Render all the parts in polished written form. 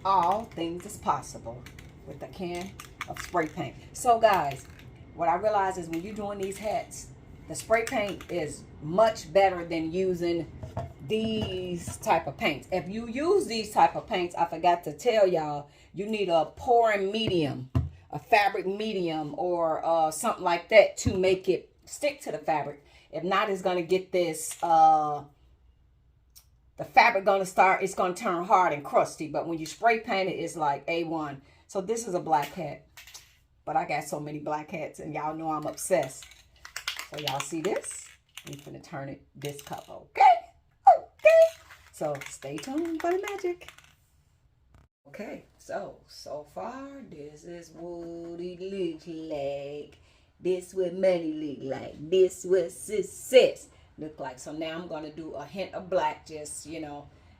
all things is possible with a can of spray paint. So guys, what I realize is when you're doing these hats, the spray paint is much better than using these type of paints. If you use these type of paints, I forgot to tell y'all, you need a pouring medium, a fabric medium, or something like that to make it stick to the fabric. If not, it's gonna get this the fabric gonna start, it's gonna turn hard and crusty. But when you spray paint it, it's like A1. So this is a black hat, but I got so many black hats and y'all know I'm obsessed. So y'all see this? I'm gonna turn it this color, okay? Okay. So stay tuned for the magic. Okay, so far this is what it looks like. This what money look like. This what success look like. So now I'm gonna do a hint of black, just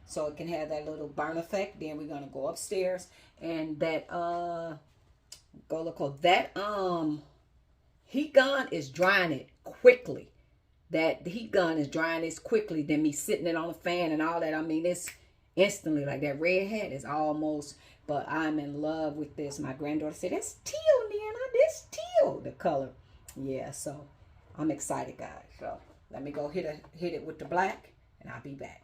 so it can have that little burn effect. Then we're gonna go upstairs and that heat gun is drying it quickly. That heat gun is drying this quickly than me sitting it on the fan and all that. I mean, it's instantly. Like that red hat is almost, but I'm in love with this. My granddaughter said, that's teal, Nana. This teal, the color. Yeah, so I'm excited, guys. So let me go hit it with the black, and I'll be back.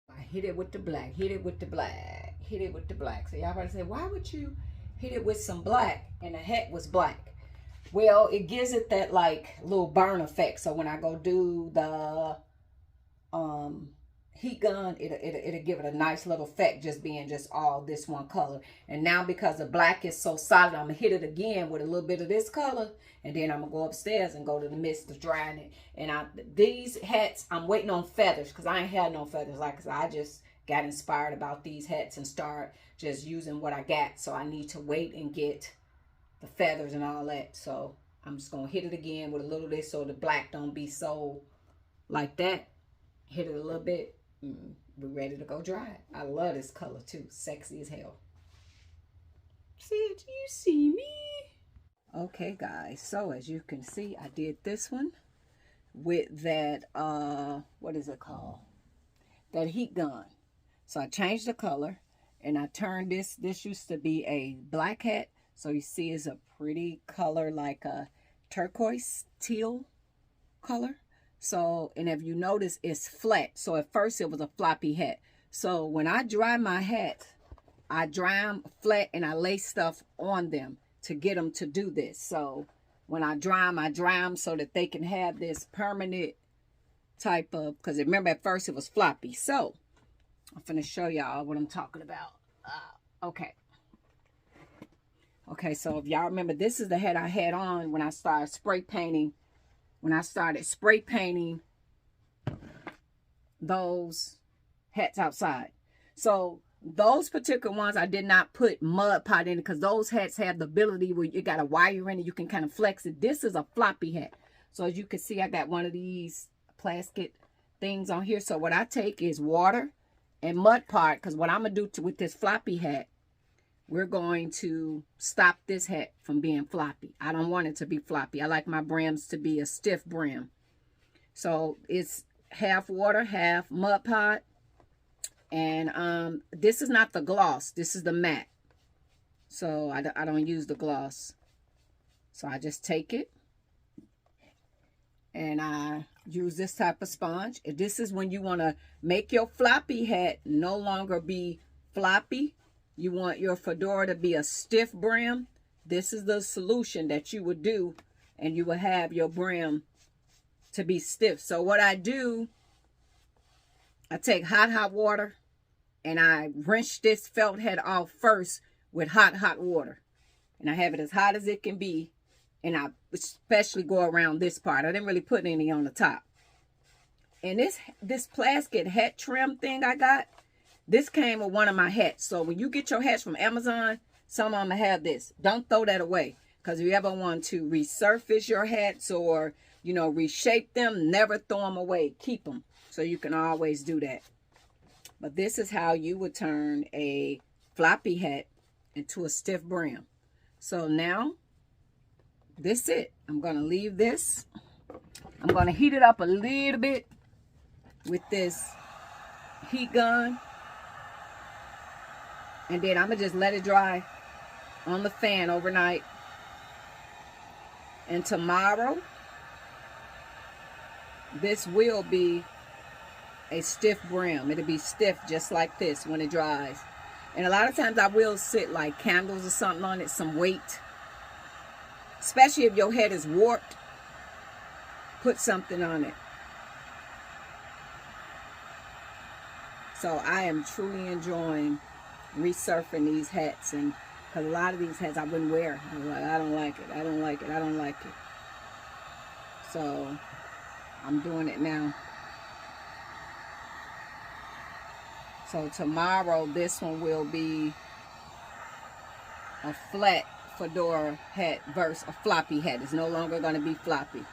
I hit it with the black, hit it with the black, hit it with the black. So y'all probably say, why would you hit it with some black and the hat was black? Well, it gives it that like little burn effect. So when I go do the heat gun, it'll give it a nice little effect, just being just all this one color. And now because the black is so solid, I'm gonna hit it again with a little bit of this color, and then I'm gonna go upstairs and go to the mist of drying it. And these hats, I'm waiting on feathers because I ain't had no feathers. Like I just got inspired about these hats and start just using what I got. So I need to wait and get the feathers and all that. So I'm just gonna hit it again with a little of this so the black don't be so like that. Hit it a little bit. We're ready to go dry it. I love this color too. Sexy as hell. See it? You see me? Okay, guys. So as you can see, I did this one with that, what is it called? That heat gun. So I changed the color and I turned this. This used to be a black hat. So you see it's a pretty color, like a turquoise teal color. So, and if you notice, it's flat. So at first it was a floppy hat. So when I dry my hat, I dry them flat and I lay stuff on them to get them to do this. So when I dry them so that they can have this permanent type of, because remember at first it was floppy. So I'm going to show y'all what I'm talking about. Okay. Okay, so if y'all remember, this is the hat I had on when I started spray painting. When I started spray painting those hats outside. So those particular ones, I did not put mud pot in it because those hats have the ability where you got a wire in it. You can kind of flex it. This is a floppy hat. So as you can see, I got one of these plastic things on here. So what I take is water and mud pot, because what I'm going to do with this floppy hat, we're going to stop this hat from being floppy. I don't want it to be floppy. I like my brims to be a stiff brim. So it's half water, half mud pot. And this is not the gloss. This is the matte. So I don't use the gloss. So I just take it. And I use this type of sponge. This is when you want to make your floppy hat no longer be floppy. You want your fedora to be a stiff brim. This is the solution that you would do, and you will have your brim to be stiff. So what I do, I take hot water and I rinse this felt head off first with hot water. And I have it as hot as it can be. And I especially go around this part. I didn't really put any on the top. And this plastic hat trim thing I got, this came with one of my hats. So when you get your hats from Amazon, some of them have this. Don't throw that away. Because if you ever want to resurface your hats or, reshape them, never throw them away. Keep them. So you can always do that. But this is how you would turn a floppy hat into a stiff brim. So now, this is it. I'm going to leave this. I'm going to heat it up a little bit with this heat gun. And then I'm going to just let it dry on the fan overnight. And tomorrow, this will be a stiff brim. It'll be stiff just like this when it dries. And a lot of times I will sit like candles or something on it, some weight. Especially if your head is warped, put something on it. So I am truly enjoying resurfing these hats, and because a lot of these hats I wouldn't wear. I was like, I don't like it. I don't like it. I don't like it. So I'm doing it now. So tomorrow, this one will be a flat fedora hat versus a floppy hat. It's no longer going to be floppy.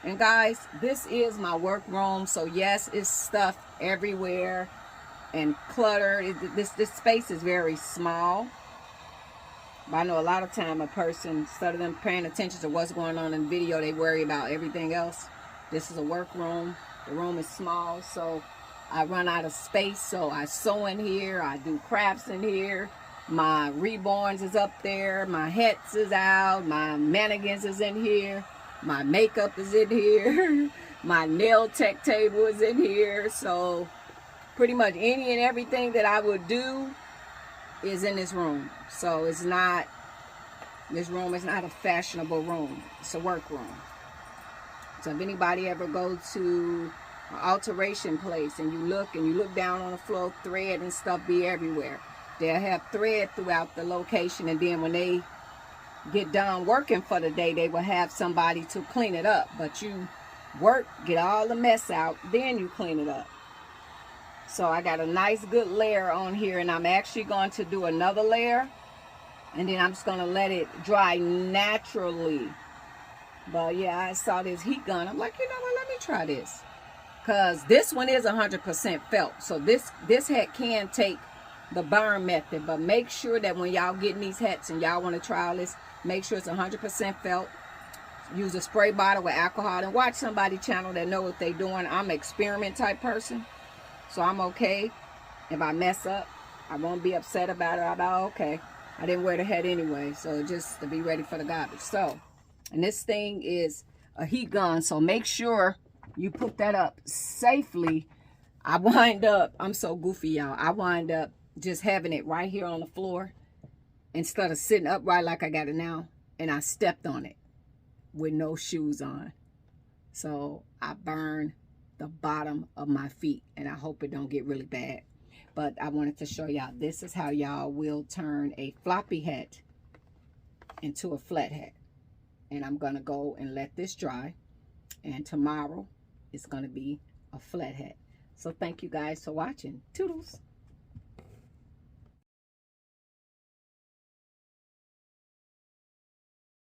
And guys, this is my workroom. So yes, it's stuff everywhere and cluttered. This space is very small. But I know a lot of time a person, instead of them paying attention to what's going on in the video, they worry about everything else. This is a workroom. The room is small, so I run out of space. So I sew in here. I do crafts in here. My reborns is up there. My hats is out. My mannequins is in here. My makeup is in here. My nail tech table is in here. So pretty much any and everything that I would do is in this room. So it's not, this room is not a fashionable room. It's a work room. So if anybody ever go to an alteration place and you look down on the floor, thread and stuff be everywhere. They'll have thread throughout the location, and then when they get done working for the day, they will have somebody to clean it up. But you work, get all the mess out, then you clean it up. So I got a nice good layer on here, and I'm actually going to do another layer, and then I'm just going to let it dry naturally. But yeah, I saw this heat gun. I'm like, you know what, let me try this. Because this one is 100% felt. So this hat can take the burn method. But make sure that when y'all getting these hats and y'all want to try this, make sure it's 100% felt. Use a spray bottle with alcohol, and watch somebody channel that know what they're doing. I'm an experiment type person. So I'm okay if I mess up. I won't be upset about it. I'm okay. I didn't wear the hat anyway. So just to be ready for the garbage. So, and this thing is a heat gun. So make sure you put that up safely. I wind up, I'm so goofy, y'all. I wind up just having it right here on the floor instead of sitting upright like I got it now. And I stepped on it with no shoes on. So I burned the bottom of my feet, and I hope it don't get really bad. But I wanted to show y'all, this is how y'all will turn a floppy hat into a flat hat. And I'm gonna go and let this dry, and tomorrow it's gonna be a flat hat. So thank you guys for watching. Toodles.